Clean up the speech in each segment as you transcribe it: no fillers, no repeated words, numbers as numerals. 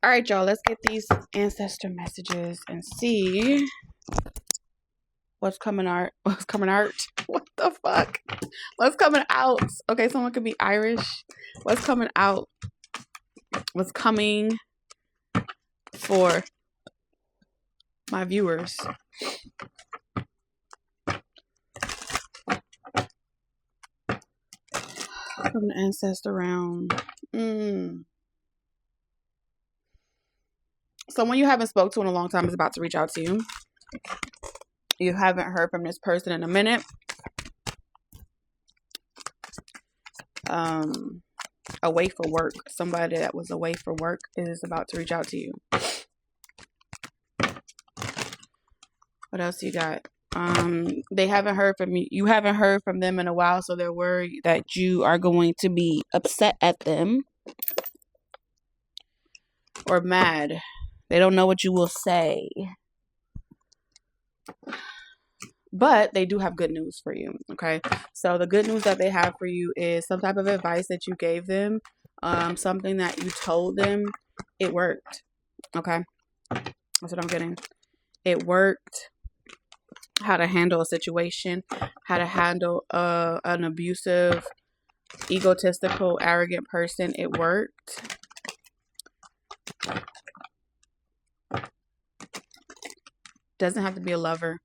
All right, y'all, let's get these ancestor messages and see what's coming out. What's coming out? What the fuck? What's coming out? Okay, someone could be Irish. What's coming out? What's coming for my viewers? From the ancestor round. Someone you haven't spoke to in a long time is about to reach out to you. You haven't heard from this person in a minute. Away for work. Somebody that was away for work is about to reach out to you. What else you got? They haven't heard from you. You haven't heard from them in a while, so they're worried that you are going to be upset at them or mad. They don't know what you will say. But they do have good news for you, okay? So the good news that they have for you is some type of advice that you gave them, something that you told them, it worked, okay? That's what I'm getting. It worked. How to handle a situation, how to handle an abusive, egotistical, arrogant person. It worked. Doesn't have to be a lover,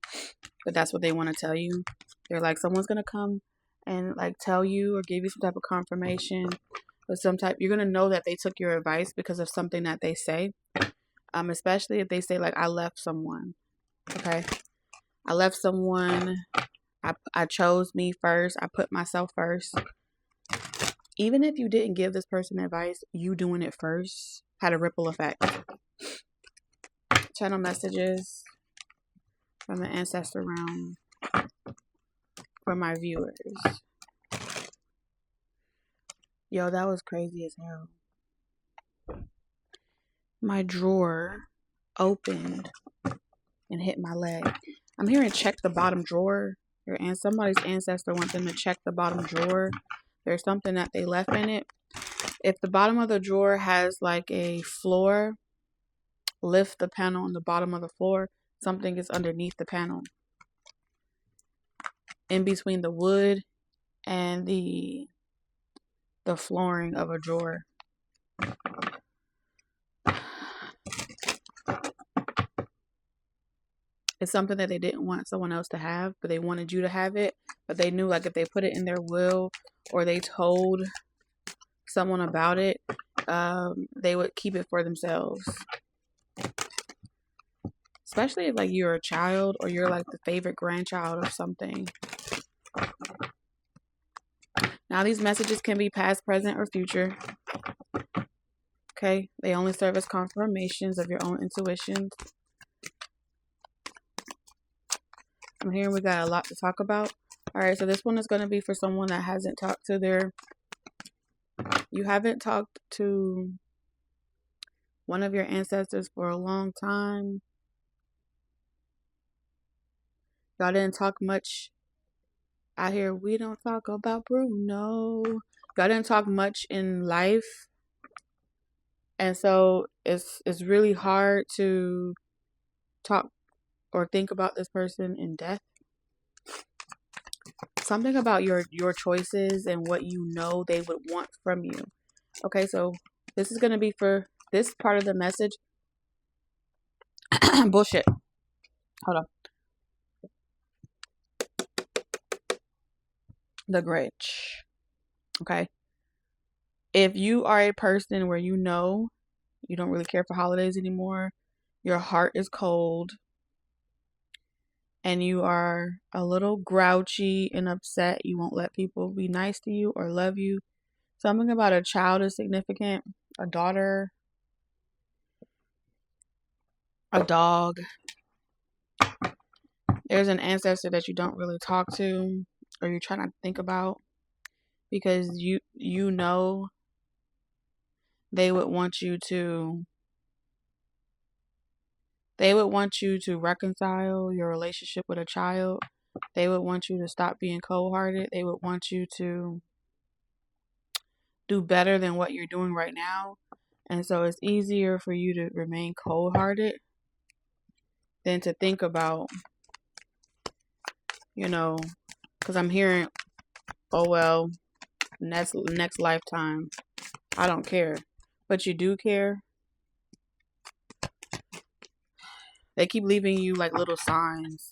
but that's what they want to tell you. They're like, someone's gonna come and like tell you or give you some type of confirmation or some type. You're gonna know that they took your advice because of something that they say. Especially if they say like, I left someone. Okay. I left someone. I chose me first. I put myself first. Even if you didn't give this person advice, you doing it first had a ripple effect. Channel messages from the ancestor realm for my viewers. Yo, that was crazy as hell. My drawer opened and hit my leg. I'm hearing check the bottom drawer. Somebody's ancestor wants them to check the bottom drawer. There's something that they left in it. If the bottom of the drawer has like a floor, lift the panel on the bottom of the floor. Something is underneath the panel. In between the wood and the flooring of a drawer. It's something that they didn't want someone else to have, but they wanted you to have it. But they knew like if they put it in their will or they told someone about it, they would keep it for themselves. Especially if like you're a child or you're like the favorite grandchild of something. Now these messages can be past, present, or future. Okay? They only serve as confirmations of your own intuitions. I'm hearing we got a lot to talk about. Alright, so this one is going to be for someone that hasn't talked to you haven't talked to one of your ancestors for a long time. Y'all didn't talk much. I hear we don't talk about Bruno. Y'all didn't talk much in life. And so it's really hard to talk or think about this person in death. Something about your choices and what you know they would want from you. Okay, so this is going to be for this part of the message. Bullshit. Hold on. The Grinch. Okay. If you are a person where you know you don't really care for holidays anymore, your heart is cold, and you are a little grouchy and upset, you won't let people be nice to you or love you. Something about a child is significant. A daughter. A dog. There's an ancestor that you don't really talk to or you're trying to think about because you know they would want you to reconcile your relationship with a child. They would want you to stop being cold-hearted. They would want you to do better than what you're doing right now. And so it's easier for you to remain cold-hearted than to think about, you know, because I'm hearing, oh, well, next lifetime, I don't care. But you do care. They keep leaving you like little signs.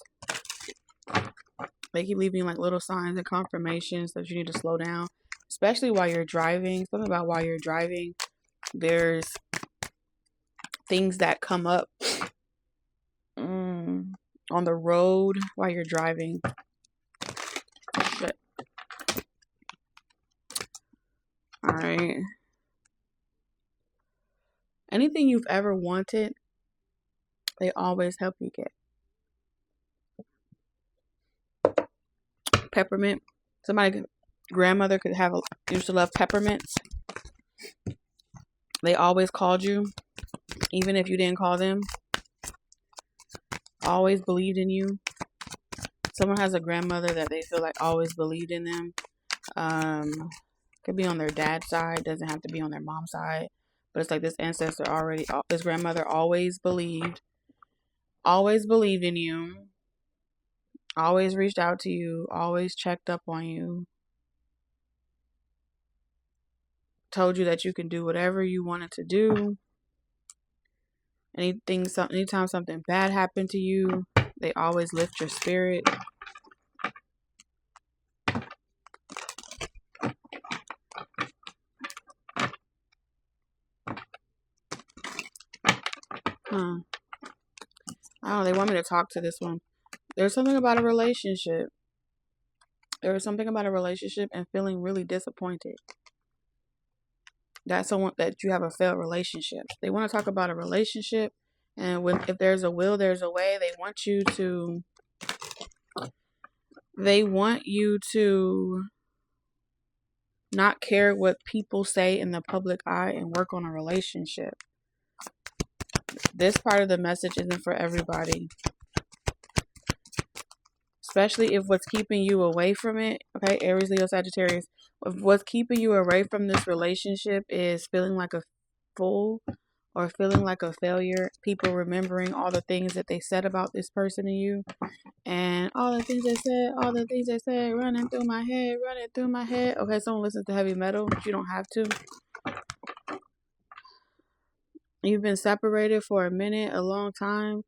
They keep leaving you like little signs and confirmations that you need to slow down, especially while you're driving. Something about while you're driving, there's things that come up on the road while you're driving. Shit. All right. Anything you've ever wanted, they always help you get. Peppermint. Grandmother used to love peppermints. They always called you, even if you didn't call them. Always believed in you. Someone has a grandmother that they feel like always believed in them. Could be on their dad's side, doesn't have to be on their mom's side. But it's like this this grandmother always believed in you, always reached out to you, always checked up on you, told you that you can do whatever you wanted to do. Anytime something bad happened to you, they always lift your spirit. Oh, they want me to talk to this one. There's something about a relationship. There is something about a relationship and feeling really disappointed. That's someone that you have a failed relationship. They want to talk about a relationship, and if there's a will, there's a way. They want you to not care what people say in the public eye and work on a relationship. This part of the message isn't for everybody. Especially if what's keeping you away from it, okay, Aries, Leo, Sagittarius, if what's keeping you away from this relationship is feeling like a fool or feeling like a failure, people remembering all the things that they said about this person and you, and all the things they said, running through my head. Okay, someone listens to heavy metal, but you don't have to. You've been separated for a minute, a long time.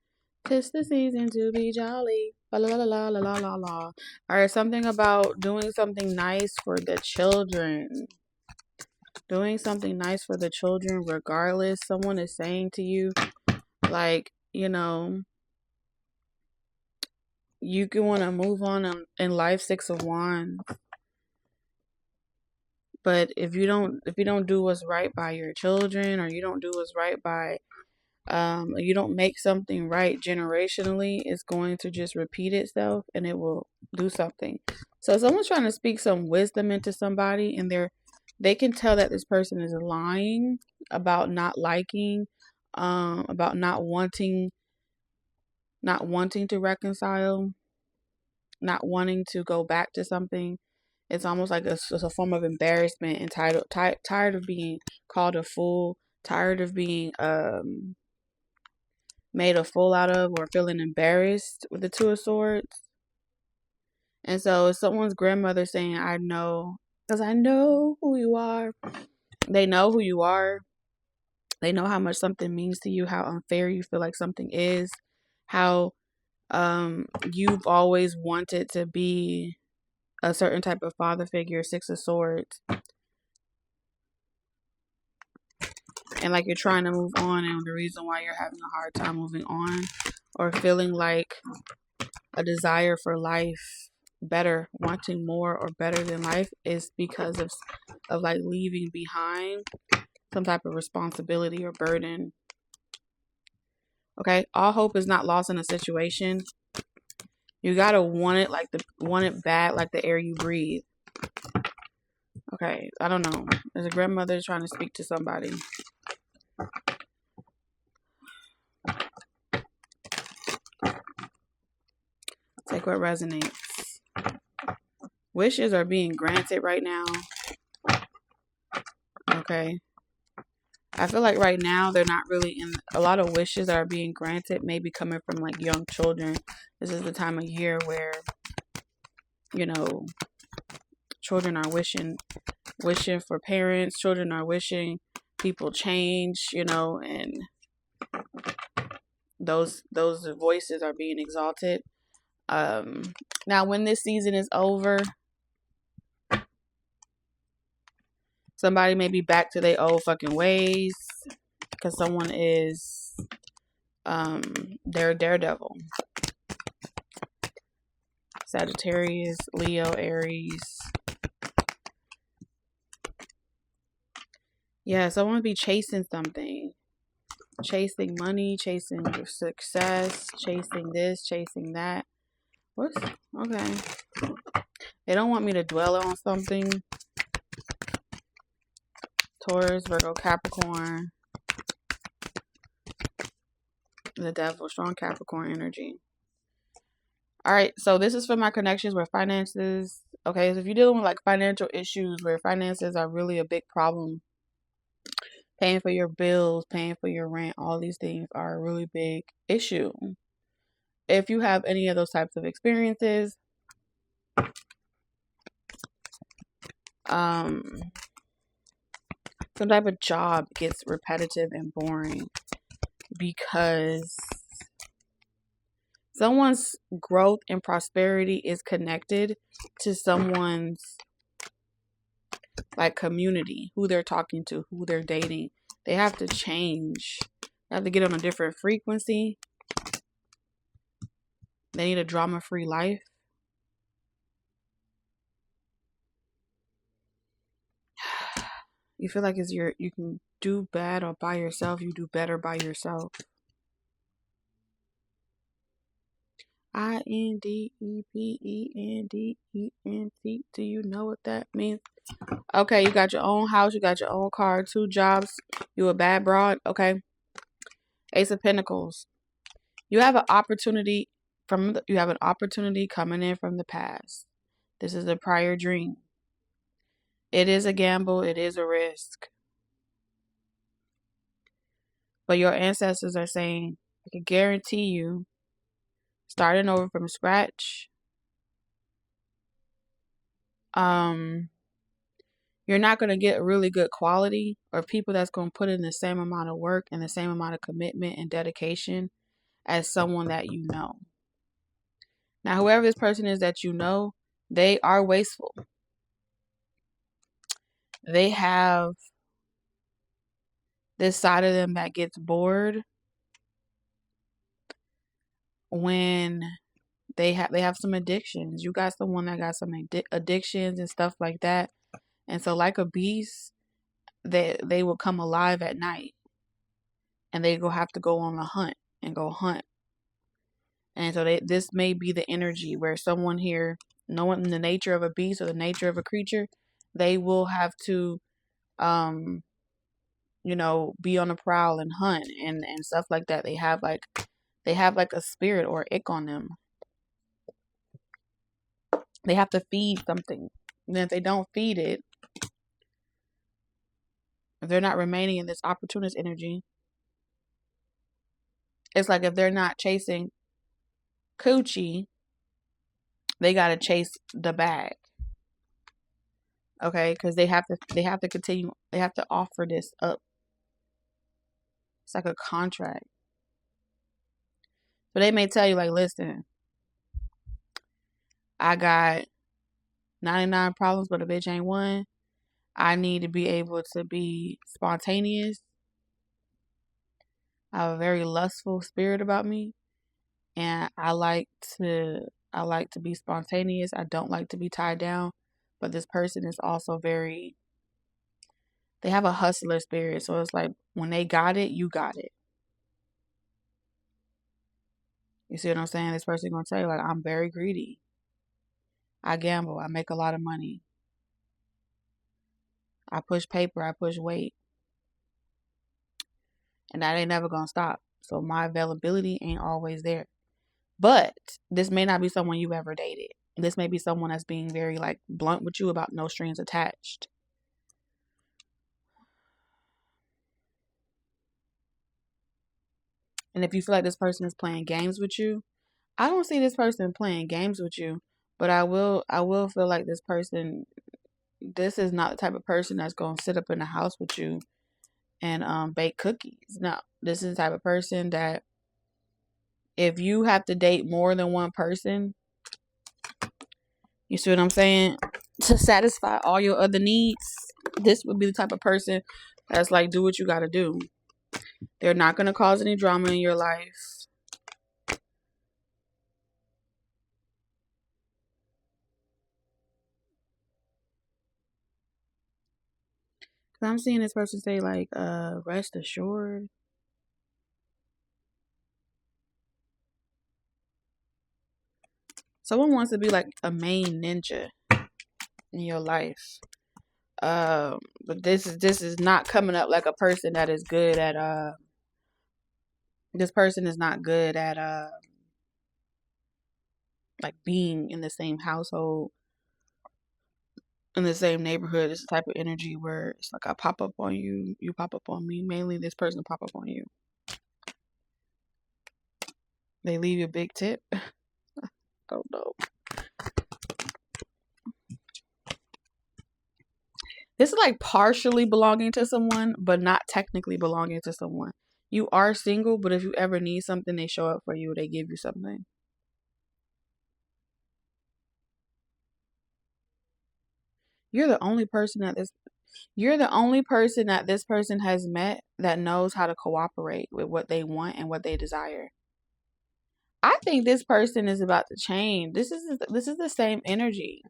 'Tis the season to be jolly. La la la la la la la. Alright, something about doing something nice for the children. Doing something nice for the children regardless. Someone is saying to you, like, you know, you can want to move on in life, 6 of Wands. But if you don't do what's right by your children, or you don't do what's right by you don't make something right generationally, it's going to just repeat itself and it will do something. So someone's trying to speak some wisdom into somebody, and they can tell that this person is lying about not liking, about not wanting to reconcile, not wanting to go back to something. It's almost like it's a form of embarrassment and tired of being called a fool, tired of being made a fool out of, or feeling embarrassed with the 2 of Swords. And so someone's grandmother saying, I know, because I know who you are. They know who you are. They know how much something means to you, how unfair you feel like something is, how you've always wanted to be a certain type of father figure, 6 of Swords. And like you're trying to move on, and the reason why you're having a hard time moving on, or feeling like a desire for life better, wanting more or better than life, is because of like leaving behind some type of responsibility or burden. Okay, all hope is not lost in a situation. You gotta want it bad, like the air you breathe. Okay, I don't know. There's a grandmother trying to speak to somebody. Take what resonates. Wishes are being granted right now. Okay. I feel like right now they're not really in a lot of wishes that are being granted, maybe coming from like young children. This is the time of year where, you know, children are wishing for parents. Children are wishing people change, you know, and those voices are being exalted. Now when this season is over, somebody may be back to their old fucking ways because someone is they're a daredevil. Sagittarius, Leo, Aries. Yeah, someone be chasing something. Chasing money, chasing success, chasing this, chasing that. What's okay? They don't want me to dwell on something. Taurus, Virgo, Capricorn. The devil, strong Capricorn energy. All right, so this is for my connections where finances. Okay, so if you're dealing with like financial issues where finances are really a big problem, paying for your bills, paying for your rent, all these things are a really big issue. If you have any of those types of experiences, some type of job gets repetitive and boring because someone's growth and prosperity is connected to someone's like community, who they're talking to, who they're dating. They have to change. They have to get on a different frequency. They need a drama-free life. You feel like you can do bad or by yourself, you do better by yourself. INDEPENDENT. Do you know what that means? Okay, you got your own house, you got your own car, 2 jobs. You a bad broad, okay? Ace of Pentacles. You have an opportunity coming in from the past. This is a prior dream. It is a gamble, it is a risk. But your ancestors are saying, I can guarantee you, starting over from scratch, you're not going to get really good quality or people that's going to put in the same amount of work and the same amount of commitment and dedication as someone that you know. Now, whoever this person is that you know, they are wasteful. They have this side of them that gets bored when they have some addictions. You got someone that got some addictions and stuff like that. And so like a beast, they will come alive at night. And they will have to go on a hunt and go hunt. And so this may be the energy where someone here, knowing the nature of a beast or the nature of a creature, they will have to, be on the prowl and hunt and stuff like that. They have like a spirit or ick on them. They have to feed something. And if they don't feed it, if they're not remaining in this opportunist energy, it's like if they're not chasing coochie, they got to chase the bag. Okay, because they have to continue. They have to offer this up. It's like a contract. But they may tell you, like, listen, I got 99 problems, but a bitch ain't one. I need to be able to be spontaneous. I have a very lustful spirit about me, and I like to be spontaneous. I don't like to be tied down. But this person is also they have a hustler spirit. So it's like when they got it, you got it. You see what I'm saying? This person gonna tell you, like, I'm very greedy. I gamble. I make a lot of money. I push paper. I push weight. And that ain't never gonna stop. So my availability ain't always there. But this may not be someone you ever dated. This may be someone that's being very like blunt with you about no strings attached. And if you feel like this person is playing games with you, I don't see this person playing games with you, but I will feel like this is not the type of person that's going to sit up in the house with you and bake cookies. No, this is the type of person that if you have to date more than one person, you see what I'm saying, to satisfy all your other needs, this would be the type of person that's like, do what you got to do. They're not going to cause any drama in your life. I'm seeing this person say like, rest assured. Someone wants to be like a main ninja in your life. But this is not coming up like a person that is good at this person is not good at like being in the same household, in the same neighborhood. It's the type of energy where it's like I pop up on you, you pop up on me. Mainly this person pop up on you. They leave you a big tip. Oh no. This is like partially belonging to someone, but not technically belonging to someone. You are single, but if you ever need something, they show up for you. They give you something. You're the only person that this person has met that knows how to cooperate with what they want and what they desire. I think this person is about to change. This is the same energy.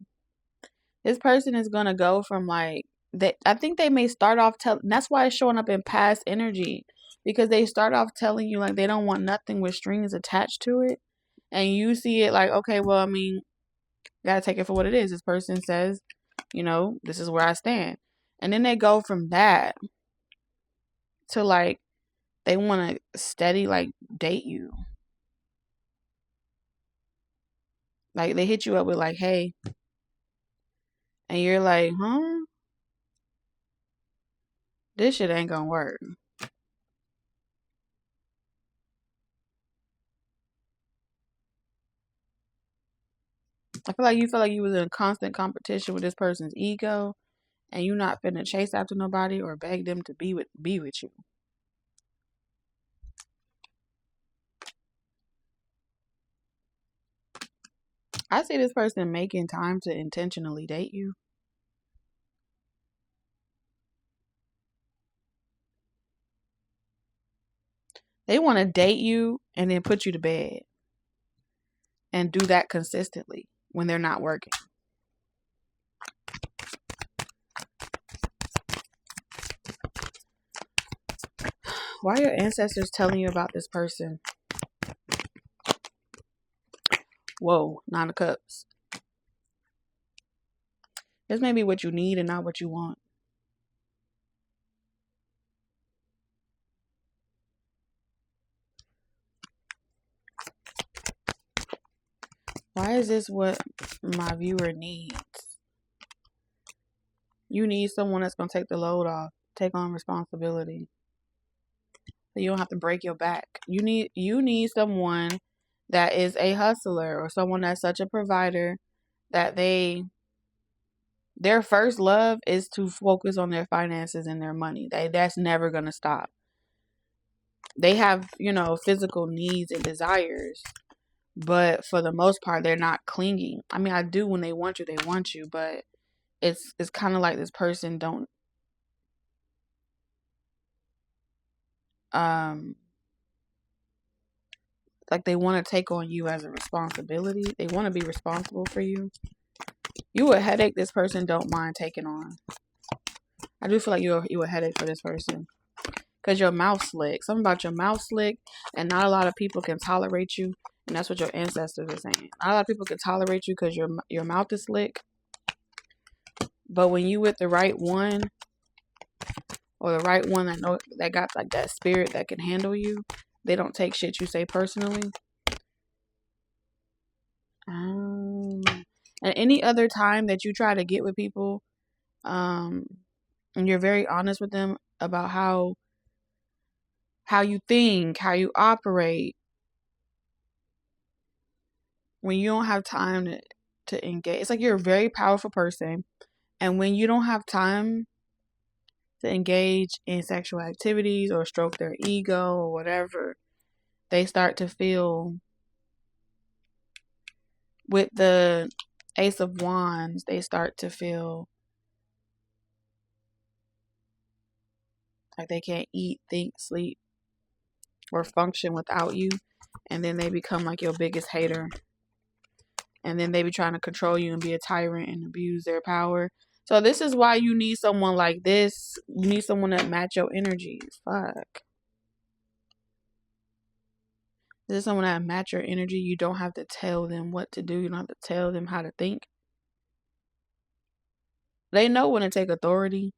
This person is gonna go from like that. I think they may start off that's why it's showing up in past energy, because they start off telling you like they don't want nothing with strings attached to it, and you see it like, okay, well, I mean, gotta take it for what it is. This person says, this is where I stand, and then they go from that to like they want to steady like date you. Like they hit you up with like, hey, and you're like, huh? This shit ain't gonna work. I feel like you was in constant competition with this person's ego, and you not finna chase after nobody or beg them to be with you. I see this person making time to intentionally date you. They want to date you and then put you to bed, and do that consistently when they're not working. Why are your ancestors telling you about this person? Whoa, 9 of Cups. This may be what you need and not what you want. Why is this what my viewer needs? You need someone that's going to take the load off, take on responsibility, so you don't have to break your back. You need someone that is a hustler, or someone that's such a provider that their first love is to focus on their finances and their money. That's never going to stop. They have, physical needs and desires, but for the most part, they're not clinging. I mean, I do, when they want you, but it's kind of like this person don't like they want to take on you as a responsibility. They want to be responsible for you. You a headache this person don't mind taking on. I do feel like you a headache for this person, because your mouth slick. Something about your mouth slick, and not a lot of people can tolerate you. And that's what your ancestors are saying. Not a lot of people can tolerate you because your mouth is slick. But when you with the right one, or the right one that got like that spirit that can handle you, they don't take shit you say personally. And any other time that you try to get with people, and you're very honest with them about how how you think, how you operate. When you don't have time to engage, it's like you're a very powerful person. And when you don't have time to engage in sexual activities or stroke their ego or whatever, they start to feel, with the Ace of Wands, they start to feel like they can't eat, think, sleep, or function without you. And then they become like your biggest hater. And then they be trying to control you and be a tyrant and abuse their power. So this is why you need someone like this. You need someone that match your energy. Fuck. This is someone that match your energy. You don't have to tell them what to do. You don't have to tell them how to think. They know when to take authority.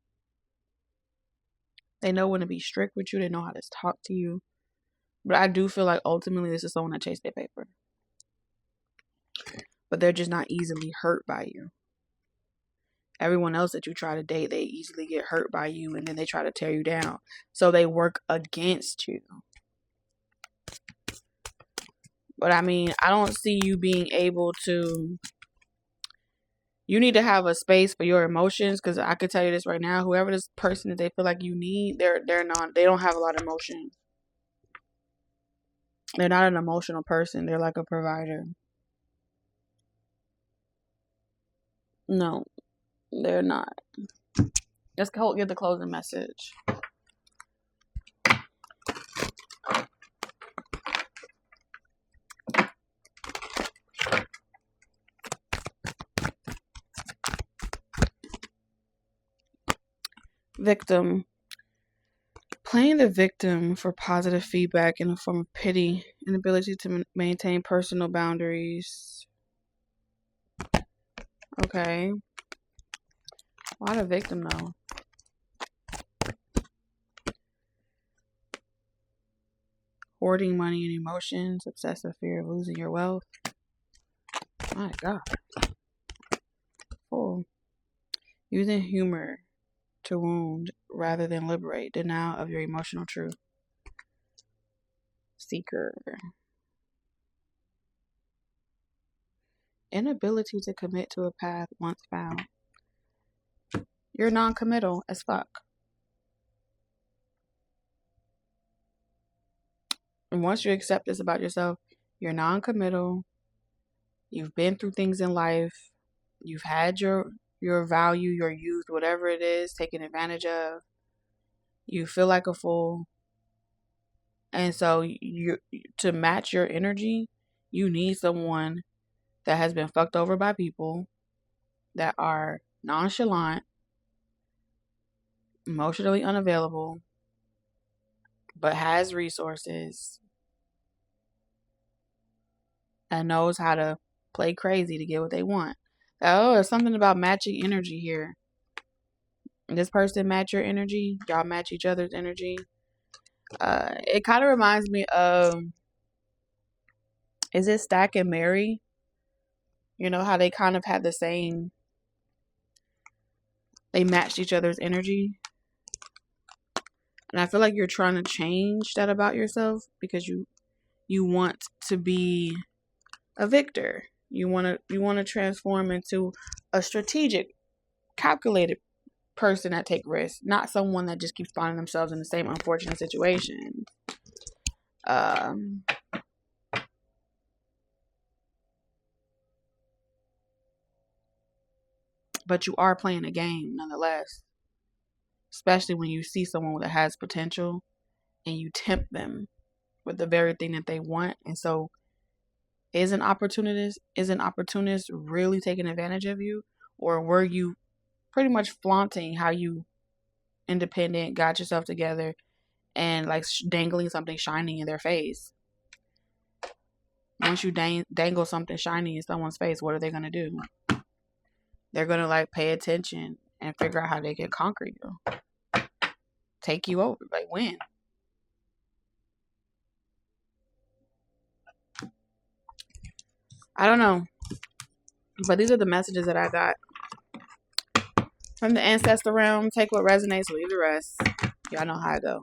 They know when to be strict with you. They know how to talk to you. But I do feel like ultimately this is someone that chased their paper. But they're just not easily hurt by you. Everyone else that you try to date, they easily get hurt by you and then they try to tear you down. So they work against you. But I mean, I don't see you being able to. You need to have a space for your emotions, because I could tell you this right now. Whoever this person that they feel like you need, they don't have a lot of emotion. They're not an emotional person. They're like a provider. No, they're not. Let's get the closing message. Victim. Playing the victim for positive feedback in the form of pity, inability to maintain personal boundaries. Okay. Why the victim though? Hoarding money and emotions, obsessive fear of losing your wealth. My God. Oh. Using humor to wound rather than liberate. Denial of your emotional truth. Seeker. Inability to commit to a path once found. You're non-committal as fuck. And once you accept this about yourself, you're non-committal. You've been through things in life. You've had your value, your youth, whatever it is, taken advantage of. You feel like a fool. And so to match your energy, you need someone that has been fucked over by people that are nonchalant, emotionally unavailable, but has resources and knows how to play crazy to get what they want. Oh, there's something about matching energy here. This person match your energy. Y'all match each other's energy. It kind of reminds me of, is it Stack and Mary? You know how they kind of had the same, they matched each other's energy. And I feel like you're trying to change that about yourself because you want to be a victor. You want to transform into a strategic, calculated person that take risks, not someone that just keeps finding themselves in the same unfortunate situation. But you are playing a game nonetheless, especially when you see someone that has potential and you tempt them with the very thing that they want. And so is an opportunist really taking advantage of you, or were you pretty much flaunting how you independent, got yourself together, and like dangling something shiny in their face? Once you dangle something shiny in someone's face, what are they going to do? They're going to like pay attention and figure out how they can conquer you. Take you over, like win. I don't know. But these are the messages that I got from the ancestor realm. Take what resonates, leave the rest. Y'all know how I go.